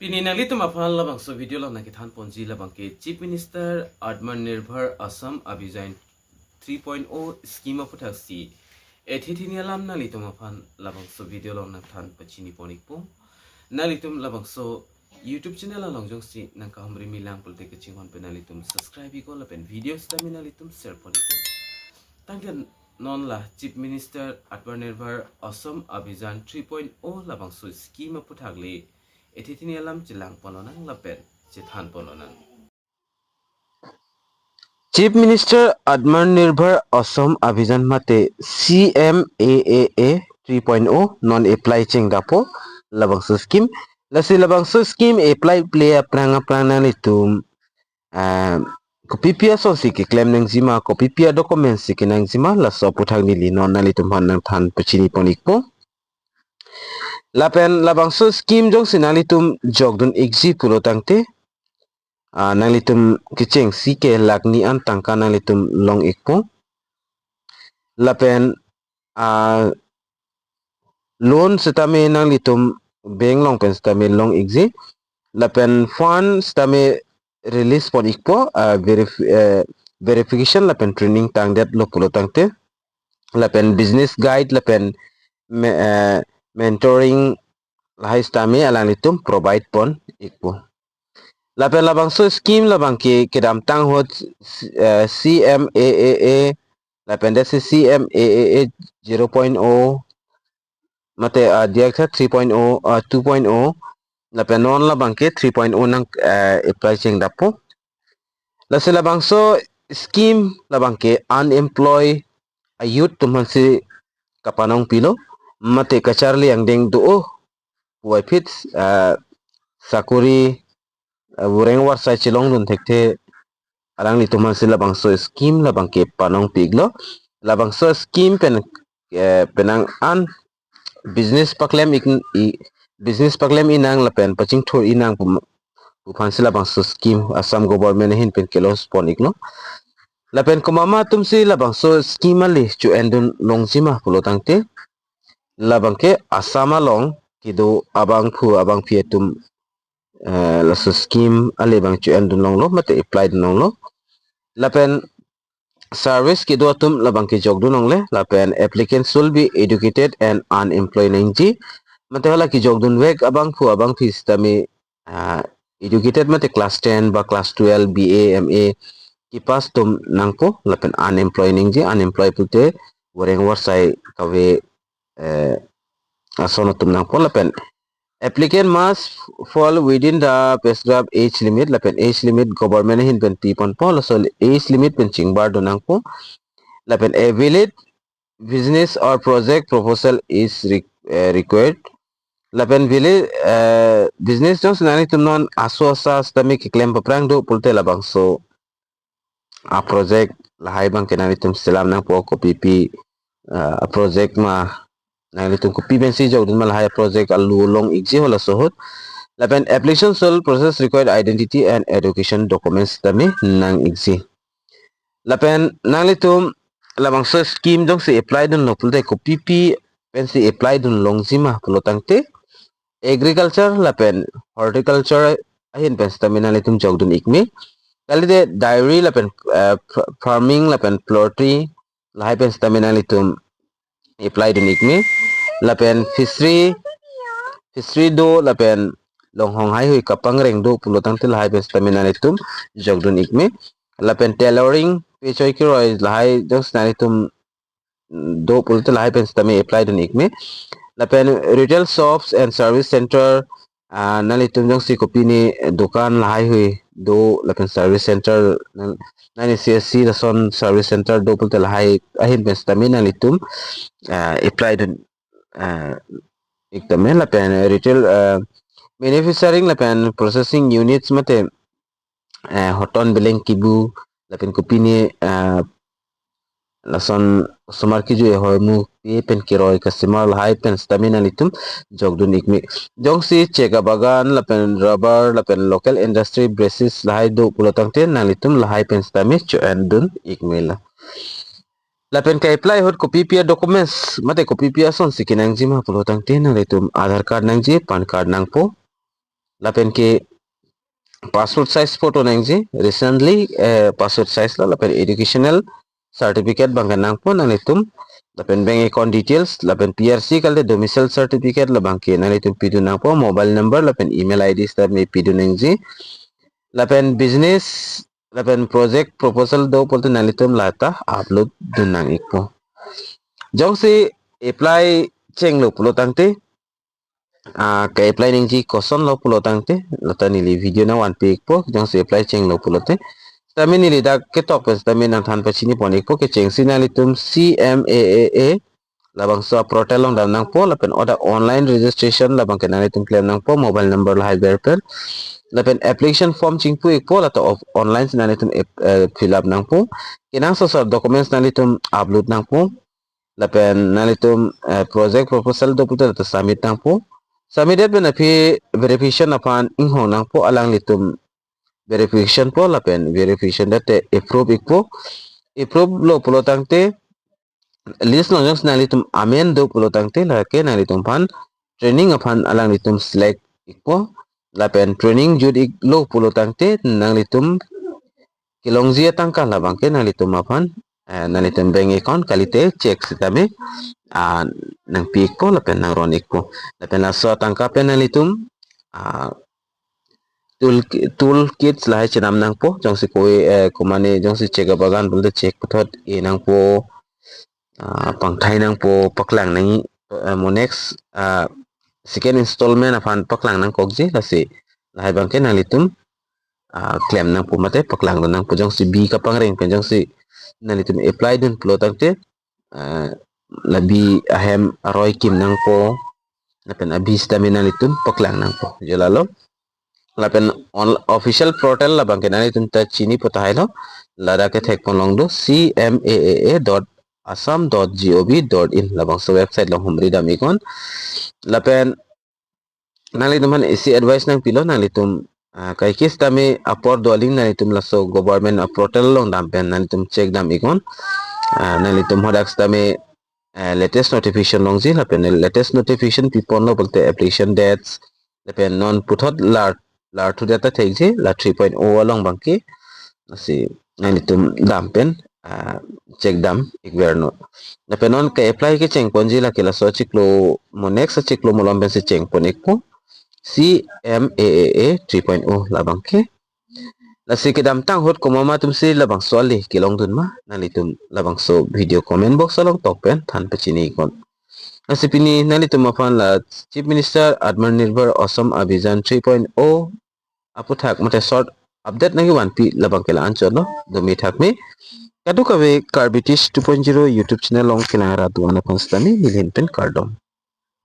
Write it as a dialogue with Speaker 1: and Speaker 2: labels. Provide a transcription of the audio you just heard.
Speaker 1: Pininali to mapal labang so video lang nakithan ponji labang ke Chief Minister Atmanirbhar Assam Abhijan 3.0 scheme puthak si ethithini alam nali to mapal labang so video lang nakithan pachini ponik po nali tum labang so YouTube channel lang jong si nang kahumri milang pulte ke chingon penali tum subscribe ko lapen videos tami nali tum share ponik po tangkan non la Chief Minister Atmanirbhar Assam Abhijan 3.0 labang so scheme puthak li ethithini alam chilang polonang lapen chithan polonang
Speaker 2: Chief Minister Atmanirbhar Assam Abhijan mate CMAAA 3.0 non-apply chingdapo labangso scheme lasi labangso scheme apply play pranga litum kopipia so si ki claim nang zima kopipia document si ki nang zima la so puthang nili non nalitum hanang than pachini ponikpo lapen labangso scheme jong sinalitum jogdun exi pulo tangte nang litum kicheng sike lakni an tangka nang litum long ikpo lapen loan setame nang litum bank long pen setame long exi lapen fund setame release pon ikpo verification lapen training tang det lo pulo tangte lapen business guide lapen mentoring lahai setame alang litum provide pon ikpo lapen labang so scheme labang ke kedam tang hot CMAAA lapen desi CMAAA 0.0 mate diakta 3.0 2.0 lapen non labang ke 3.0 nang apply cheng dapo lase labang so scheme labang ke unemployed youth tumhan si kapanong pilo mate kacharli ang deng do puai fit sakuri bureng war sai chilong dun thekte alang li tuman si labang so scheme labang ke panong piglo labang so scheme penang an business paklem inang lapen paching thor inang puphan si labang so scheme Assam government hin pen kelos pon iklo lapen kumama tum si labang so scheme ali chu endun longjima pulo tangte labang ke asama long kido abang pietum la so scheme ali bang chu endun long lo mate apply long lo lapen service kido tum labang ke jogdu nong le lapen applicants will be educated and unemployed nangji mate hala ki jogdun wek abang fi stami educated mate class 10 ba class 12 BA MA ki pas tum nangpo lapen unemployed nangji unemployed pulte wareng warsai kawe asono tum nangpo lapen applicant must fall within the prescribed age limit lapen age limit government hin pen tipon po so age limit pen chingbar donang po lapen a valid business or project proposal is required lapen valid business jong senani tum non aso asa stami ki claim paprang do pulte labang so a project lahai bang kenani tum selam nang po ko pp project ma nang litum ko PBNC jog dun malahaya project alu long exi hola sohot lapen application sol process required identity and education documents tami nang exi lapen nang litum labang so scheme dong si apply dun lo pulte ko PP pensi apply dun long zima pulo tangte agriculture lapen horticulture ahin pens tami nang litum jog dun ikmi kali de dairy lapen farming lapen poultry lahai pens tami nang litum apply dun ikmi lapen fishery do lapen longhong hai hui kapang reng do pulo tang til hai bes tamina netum jogdun ikme lapen tailoring pechoy ki roi lahai jos nanitum do pulo til hai bes tami apply dun ikme lapen retail shops and service center nalitum jong si kopini dukan lahai hui do lapen service center nani CSC rason service center do pulo til hai ahin bes tamina litum apply dun iktame lapen retail manufacturing lapen processing units mate hoton beleng kibu lapen kupini lason sumar ki ju hormu pen kiroi customer lahai pen stamina litum jogdun ikmi jongsi chega bagan lapen rubber lapen local industry braces lahai do pulotangte nalitum lahai pen stami chu andun ikmila lapen ka apply hot copy pia documents mate copy pia son sikinang jima pulotang te nang litum aadhar card nang ji pan card nang po lapen ke passport size photo nangji recently passport size la lapen educational certificate bangkan nang pun nang itum lapen bank account details lapen PRC kalde domicile certificate la bangke nang itum pidu nang po mobile number lapen email ID star me pidu nangji lapen business lapen project proposal do polte nang itum lata upload dunang ikpo jong si apply cheng lo pulo tangte ka apply ning ji koson lo pulo tangte lata nili video na one page po jong si apply cheng lo pulo te tami nili da ke tok pes tami nang than pachini ponik po ke cheng sinali tum CMAAA labang so portal long dam nang po lapen oda online registration labang ke nang tum claim nang po mobile number la hyper per lapen application form ching pu ik po lata of online sinali tum fill up nang po kinang so documents nali tum upload nang po lapen nali tum project proposal do puto lata submit nang po submitted ben api verification upon inghong nang po alang litum verification po lapen verification date approve ikpo approve lo pulo tangte list no jong snali tum amen do pulo tangte la ke nali tum pan training upon alang litum select ikpo lapen training jud ik lo pulo tangte nang litum kilongzia tangka la bangke nang litum apan nang litum bank account kalite check sitame nang pik po lapen nang ronik po lapen la so tangka pen nang litum tool kits lahai chinam nang po jong si koi kumane jong si chega bagan bulde check puthot e nang po pangthai nang po paklang nang mo next second installment afan paklang nang kokji lasi lahai bangke nang litum claim nang po mate paklang nang po jong si b ka pangreng pen jong si nang litum apply dun plo tangte labi ahem aroy kim nang po napen abis tamin nang litum paklang nang po jelalo lapen official portal la bangke nani tum ta chini potahai lo lada ke thek ponlong do cmaa.assam.gov.in labang so website long humri dami kon lapen nali tum han isi advice nang pilo nali tum kai kis tami apor doling nali tum laso government portal long dampen nali tum check dam ikon nali tum hodax tami latest notification long ji lapen latest notification pipon lo bolte application dates lapen non puthot lar thu data thekje la 3.0 along bangki nasi nani tum dampen check dam ikverno na penon ka apply ke cheng ponji la kila so chiklo mo next chiklo mo lomben se cheng ponik po CMAAA 3.0 la bangki la si kedam tang hot ko mama tum si labang swali kilong dun ma nali tum labang so video comment box along top pen than pachini kon nasipini nali tum afan la Chief Minister Atmanirbhar Assam Abhijan 3.0 apu thak mate short update nagi 1p labang kela ancho no do mi thak me kadu kabe Carbitish 2.0 YouTube channel long kila ra duana konstami milhin pen cardom